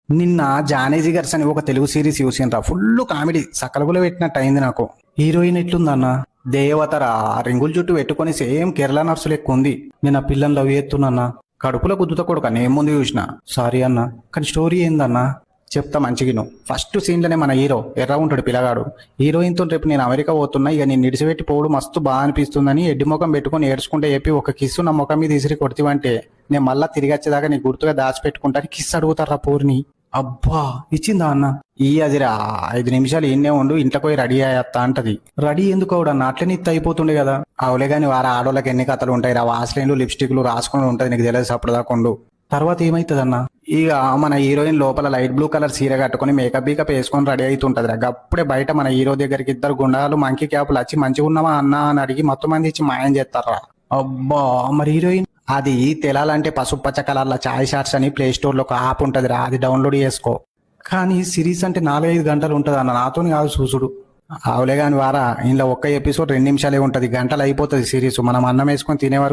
నిన్న జానీ జిగర్స్ అని ఒక తెలుగు సిరీస్ చూసిండ్రా, ఫుల్ కామెడీ సకలగులో పెట్టినట్టు అయింది నాకు. హీరోయిన్ ఎట్లుందన్న, దేవతరా, రింగుల జుట్టు పెట్టుకొని సేమ్ కేరళ నర్సు లెక్క ఉంది. నేను ఆ పిల్లని లవ్ చేస్తున్నా, కడుపులో గుద్దుతో కొడుక నేను ముందు చూసిన. సారీ అన్న, కానీ స్టోరీ ఏందన్నా చెప్తా మంచిగిను. ఫస్ట్ సీన్లోనే మన హీరో ఎర్ర ఉంటాడు పిల్లగాడు. హీరోయిన్తో రేపు నేను అమెరికా పోతున్నా, ఇక నేను నిడిచిపెట్టి పోవడం మస్తు బాగా అనిపిస్తుందని ఎడ్డి ముఖం పెట్టుకుని ఏడ్చుకుంటే చెప్పి ఒక కిస్సు నా ముఖం మీద ఇసిరి కొడితివంటే నేను మళ్ళా తిరిగి వచ్చేదాకా నీ గుర్తుగా దాచిపెట్టుకుంటాను కిస్ అడుగుతారా పూర్ని. అబ్బా ఇచ్చిందా అన్న, ఈ అదిరా 5 నిమిషాలు ఇన్నే ఉండు, ఇంట్లో పోయి రెడీ అయ్యత్తా అంటది. రెడీ ఎందుకు అవడన్నా, అట్లనే ఇత్త అయిపోతుండే కదా. అవులే గాని వారా ఆడోళ్ళకి ఎన్ని కథలు ఉంటాయి రా, వాస్లైన్లు లిప్స్టిక్లు రాసుకుని ఉంటది, నీకు తెలియదు అప్పటిదాకుండు. తర్వాత ఏమైతుందన్న, ఇక మన హీరోయిన్ లోపల లైట్ బ్లూ కలర్ సీర కట్టుకుని మేకప్ బీకప్ వేసుకొని రెడీ అవుతుంటది రా. అప్పుడే బయట మన హీరో దగ్గరికి 2 గుండాలు మంకీ క్యాపులు వచ్చి మంచిగా ఉన్నావా అన్నా అని అడిగి మొత్తం మంది ఇచ్చి మాయం చేస్తారా. అబ్బా మరి హీరోయిన్ అది తెలాలంటే పసుపు పచ్చ కలర్ల చాయ్ షాట్స్ అని ప్లే స్టోర్ లో ఒక యాప్ ఉంటది రా, అది డౌన్లోడ్ చేసుకో. కానీ సిరీస్ అంటే 4-5 గంటలు ఉంటది అన్న, నాతోని కాదు చూసుడు. ఆవులే గాని వారా, ఇంట్లో ఒక్క ఎపిసోడ్ 2 నిమిషాలే ఉంటది, గంటలు అయిపోతుంది సిరీస్. మనం అన్నం వేసుకొని తినే వరకు